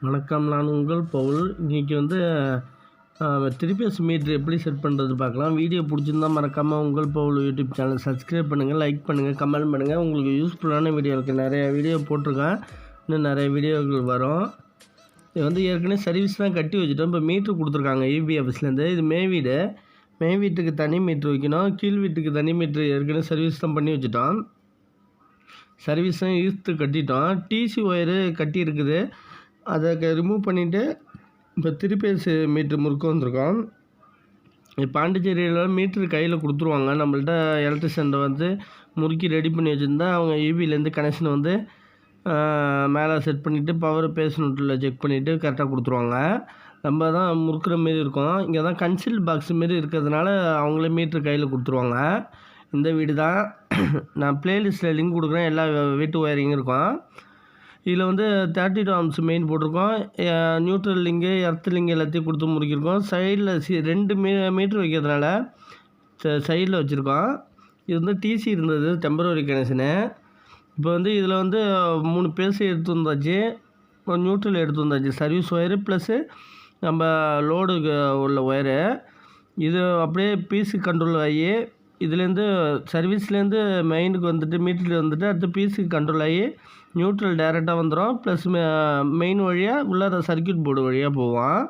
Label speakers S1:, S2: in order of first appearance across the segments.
S1: வணக்கம். நான் உங்கள் பவுல். இன்றைக்கி வந்து திருப்பிஎஸ் மீட்ரு எப்படி செட் பண்ணுறது பார்க்கலாம். வீடியோ பிடிச்சிருந்தா மறக்காமல் உங்கள் பவுல் யூடியூப் சேனல் சப்ஸ்கிரைப் பண்ணுங்கள், லைக் பண்ணுங்கள், கமெண்ட் பண்ணுங்கள். உங்களுக்கு யூஸ்ஃபுல்லான வீடியோ இருக்குது, நிறைய வீடியோ போட்டிருக்கேன், இன்னும் நிறைய வீடியோக்கள் வரும். இது வந்து ஏற்கனவே சர்வீஸ் தான் கட்டி வச்சுட்டோம். இப்போ மீட்ரு கொடுத்துருக்காங்க இபி ஆஃபீஸ்லேருந்து. இது மே வீட்டுக்கு தனி மீட்ரு வைக்கணும், கீழ் வீட்டுக்கு தனி மீட்ரு ஏற்கனவே சர்வீஸ் தான் பண்ணி வச்சுட்டோம். சர்வீஸும் ஈர்த்து கட்டிட்டோம். டிசி ஒயரு கட்டி இருக்குது, அதை ரிமூவ் பண்ணிவிட்டு இப்போ திருப்பேஸ் மீட்ரு முறுக்க வந்திருக்கோம். பாண்டிச்சேரியில் மீட்ரு கையில் கொடுத்துருவாங்க. நம்மள்ட்ட எலக்ட்ரிஷியன்ட்ட வந்து முறுக்கி ரெடி பண்ணி வச்சுருந்தா அவங்க ஈபிலேருந்து கனெக்ஷன் வந்து மேலே செட் பண்ணிவிட்டு பவர் பேஸ் நோட்டில் செக் பண்ணிவிட்டு கரெக்டாக கொடுத்துருவாங்க. நம்ம தான் முறுக்கிற மாரி இருக்கும். இங்கே தான் கன்சில் பாக்ஸ் மாரி இருக்கிறதுனால அவங்களே மீட்ரு கையில் கொடுத்துருவாங்க. இந்த வீடு தான். நான் ப்ளேலிஸ்ட்டில் லிங்க் கொடுக்குறேன், எல்லா வீட்டு ஒயரிங்கும் இருக்கும். இதில் வந்து 32 ஆம்ஸ் மெயின் போட்டிருக்கோம், நியூட்ரல் லிங்கு, எர்த் லிங்கு எல்லாத்தையும் கொடுத்து முறுக்கியிருக்கோம். சைடில் 2 மீட்ரு வைக்கிறதுனால சைடில் வச்சுருக்கோம். இது வந்து டிசி இருந்தது, டெம்பரவரி கனெக்ஷனு. இப்போ வந்து இதில் வந்து 3 பேஸ் எடுத்து வந்தாச்சு, நியூட்ரல் எடுத்து வந்தாச்சு, சர்வீஸ் ஒயரு ப்ளஸ்ஸு நம்ம லோடுக்கு உள்ள ஒயரு. இது அப்படியே பீஸு கண்ட்ரோல் ஆகி இதுலேருந்து சர்வீஸ்லேருந்து மெயினுக்கு வந்துட்டு மீட்டரில் வந்துட்டு அடுத்து பீஸுக்கு கண்ட்ரோல் ஆகி நியூட்ரல் டைரெக்டாக வந்துடும். ப்ளஸ் மெயின் வழியாக உள்ளார சர்க்யூட் போர்டு வழியாக போவோம்.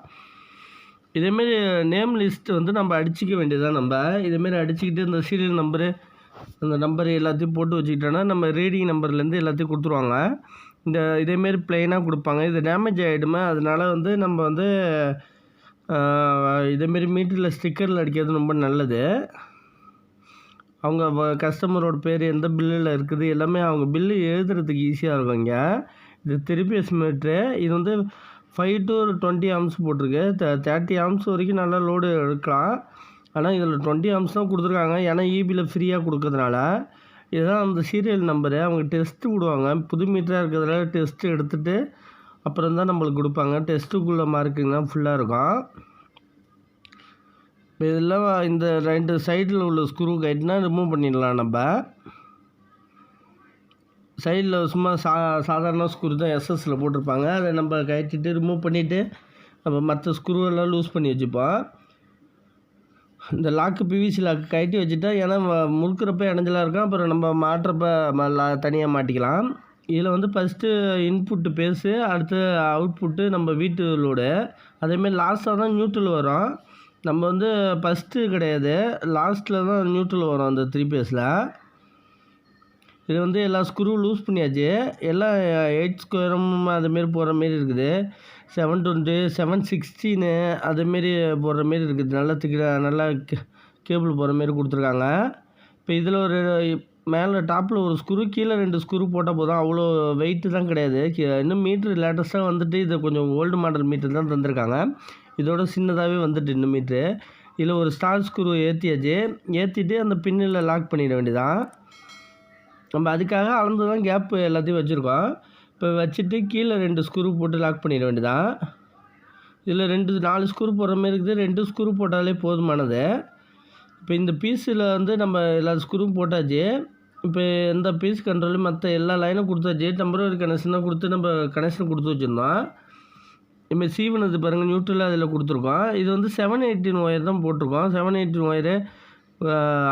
S1: இதேமாரி நேம் லிஸ்ட் வந்து நம்ம அடிச்சிக்க வேண்டியதான். நம்ம இதேமாரி அடிச்சுக்கிட்டு இந்த சீரியல் நம்பரு, அந்த நம்பர் எல்லாத்தையும் போட்டு வச்சுக்கிட்டோன்னா நம்ம ரீடிங் நம்பர்லேருந்து எல்லாத்தையும் கொடுத்துருவாங்க. இதேமாரி ப்ளைனாக கொடுப்பாங்க. இது டேமேஜ் ஆகிடுமே, அதனால் வந்து நம்ம வந்து இதேமாரி மீட்டரில் ஸ்டிக்கரில் அடிக்கிறது ரொம்ப நல்லது. அவங்க கஸ்டமரோட பேர் எந்த பில்லில் இருக்குது எல்லாமே அவங்க பில்லு எழுதுறதுக்கு ஈஸியாக இருக்கும். இங்கே இது திருப்பிஎஸ் மீட்ரு. இது வந்து 5 to 20 ஆம்ஸ் போட்டிருக்கு. 30 ஆம்ஸ் வரைக்கும் நல்லா லோடு எடுக்கலாம். ஆனால் இதில் 20 ஆம்ஸ் தான் கொடுத்துருக்காங்க, ஏன்னா இபியில் ஃப்ரீயாக கொடுக்கறதுனால. இதுதான் அந்த சீரியல் நம்பரு. அவங்க டெஸ்ட்டு விடுவாங்க, புது மீட்டராக இருக்கிறதுனால டெஸ்ட்டு எடுத்துகிட்டு அப்புறம் தான் நம்மளுக்கு கொடுப்பாங்க. டெஸ்ட்டுக்குள்ளே மார்க்குங்க ஃபுல்லாக இருக்கும். இப்போ இதெல்லாம் இந்த 2 சைடில் உள்ள ஸ்க்ரூ கைட்னா ரிமூவ் பண்ணிடலாம். நம்ம சைடில் சும்மா சாதாரண ஸ்க்ரூ தான் எஸ்எஸ்சில் போட்டிருப்பாங்க, அதை நம்ம கட்டிட்டு ரிமூவ் பண்ணிவிட்டு நம்ம மற்ற ஸ்க்ரூவெல்லாம் லூஸ் பண்ணி வச்சுப்போம். இந்த லாக்கு பிவிசி லாக்கு கட்டி வச்சுட்டா, ஏன்னா முறுக்கிறப்ப இடைஞ்சலாக இருக்கும், அப்புறம் நம்ம மாட்டுறப்ப தனியாக மாட்டிக்கலாம். இதில் வந்து ஃபஸ்ட்டு இன்புட்டு பேஸு, அடுத்து அவுட்புட்டு நம்ம வீட்டு லோடு. அதேமாதிரி லாஸ்ட்டாக தான் நியூட்ரல் வரும். நம்ம வந்து ஃபஸ்ட்டு கிடையாது, லாஸ்ட்டில் தான் நியூட்ரல் வரும் அந்த 3 பேஸில். இது வந்து எல்லா ஸ்க்ரூ லூஸ் பண்ணியாச்சு. எல்லாம் 8 ஸ்கொயரும் அதுமாரி போடுற மாரி இருக்குது. 720, 716 அதுமாரி போடுற மாரி இருக்குது. நல்லா கேபிள் போடுற மாரி கொடுத்துருக்காங்க. இப்போ இதில் ஒரு மேலே டாப்பில் ஒரு ஸ்க்ரூ, கீழே 2 ஸ்க்ரூ போட்டால் போதும். அவ்வளோ வெயிட்டு தான் கிடையாது. இன்னும் மீட்ரு லேட்டஸ்ட்டாக வந்துட்டு இது கொஞ்சம் ஓல்டு மாடல் மீட்ரு தான் தந்திருக்காங்க. இதோட சின்னதாகவே வந்துட்டு இன்னும் மீட்ரு. இதில் ஒரு ஸ்டார் ஸ்க்ரூ ஏற்றிட்டு அந்த பின்னில் லாக் பண்ணிட வேண்டியதான். நம்ம அதுக்காக அளந்து தான் கேப்பு எல்லாத்தையும் வச்சுருக்கோம். இப்போ வச்சுட்டு கீழே 2 ஸ்க்ரூ போட்டு லாக் பண்ணிட வேண்டியதான். இதில் 4 ஸ்க்ரூ போடுற மாதிரி இருக்குது, 2 ஸ்க்ரூ போட்டாலே போதுமானது. இப்போ இந்த பீஸில் வந்து நம்ம எல்லா ஸ்க்ரூவும் போட்டாச்சு. இப்போ எந்த பீஸ் கண்ட்ரோலும் மற்ற எல்லா லைனும் கொடுத்தாச்சு. டெம்பரவரி கனெக்ஷனாக கொடுத்து நம்ம கனெக்ஷன் கொடுத்து வச்சுருந்தோம். இப்போ சீவனது பாருங்கள், நியூட்ரலாக அதில் கொடுத்துருக்கோம். இது வந்து 718 ஒயர் தான் போட்டிருக்கோம். 718 ஒயரு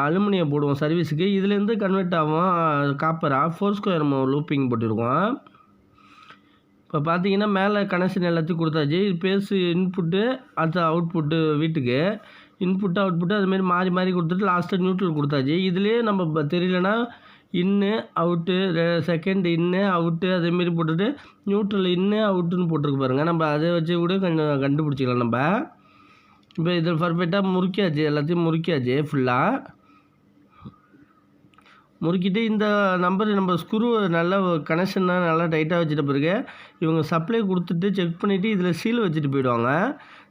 S1: அலுமினியம் போடுவோம் சர்வீஸுக்கு. இதுலேருந்து கன்வெர்ட் ஆகும் காப்பராக 4 ஸ்கொயர் லூப்பிங் போட்டிருக்கோம். இப்போ பார்த்தீங்கன்னா மேலே கனெக்ஷன் எல்லாத்தையும் கொடுத்தாச்சு. இது பேஸு இன்புட்டு, அடுத்த அவுட்புட்டு வீட்டுக்கு. இன்புட்டு அவுட்புட்டு அதுமாரி மாறி கொடுத்துட்டு லாஸ்ட்டாக நியூட்ரல் கொடுத்தாச்சு. இதுலேயே நம்ம தெரியலனா இன்னு அவுட்டு, செகண்ட் இன்னு அவுட்டு அதேமாரி போட்டுட்டு நியூட்ரல் இன்னு அவுட்டுன்னு போட்டிருக்கு பாருங்கள். நம்ம அதை வச்சு கூட கண்டுபிடிச்சிக்கலாம். நம்ம இப்போ இதில் பர்ஃபெக்டாக முறுக்கியாச்சு, எல்லாத்தையும் முறுக்கியாச்சு ஃபுல்லாக. முறுக்கிட்டு இந்த நம்பர் நம்ம ஸ்க்ரூ நல்லா கனெக்ஷனாக நல்லா டைட்டாக வச்சுட்ட பிறகு இவங்க சப்ளை கொடுத்துட்டு செக் பண்ணிவிட்டு இதில் சீல் வச்சுட்டு போயிடுவாங்க.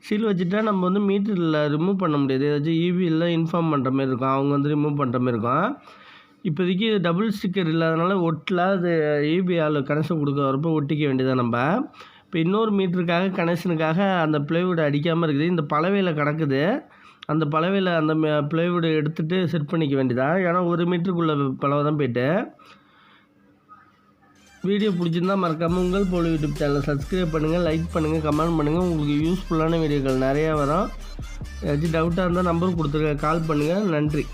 S1: சீல் வச்சுட்டா நம்ம வந்து மீட்டரில் ரிமூவ் பண்ண முடியாது. ஏதாச்சும் இபியில் இன்ஃபார்ம் பண்ணுற மாதிரி இருக்கும், அவங்க வந்து ரிமூவ் பண்ணுற மாதிரி இருக்கும். இப்போதைக்கு டபுள் ஸ்டிக்கர் இல்லாதனால ஒட்டல, அது இபி ஆள் கனெக்ஷன் கொடுக்க வரப்போ ஒட்டிக்க வேண்டியதான். நம்ம இப்போ இன்னொரு மீட்டருக்காக கனெக்ஷனுக்காக அந்த ப்ளைவுட் அடிக்காமல் இருக்குது. இந்த பலவையில் கிடக்குது, அந்த பலவையில் அந்த ப்ளைவுட் எடுத்துகிட்டு செட் பண்ணிக்க வேண்டியதான். ஏன்னா 1 மீட்டருக்குள்ளே பலவை தான் போய்ட்டு வீடியோ பிடிச்சிருந்தா மறக்காமல் உங்கள் போல யூடியூப் சேனலை சப்ஸ்கிரைப் பண்ணுங்கள், லைக் பண்ணுங்கள், கமெண்ட் பண்ணுங்கள். உங்களுக்கு யூஸ்ஃபுல்லான வீடியோக்கள் நிறையா வரும். ஏதாச்சும் டவுட்டாக இருந்தால் நம்பர் கொடுத்துருக்கேன், கால் பண்ணுங்கள். நன்றி.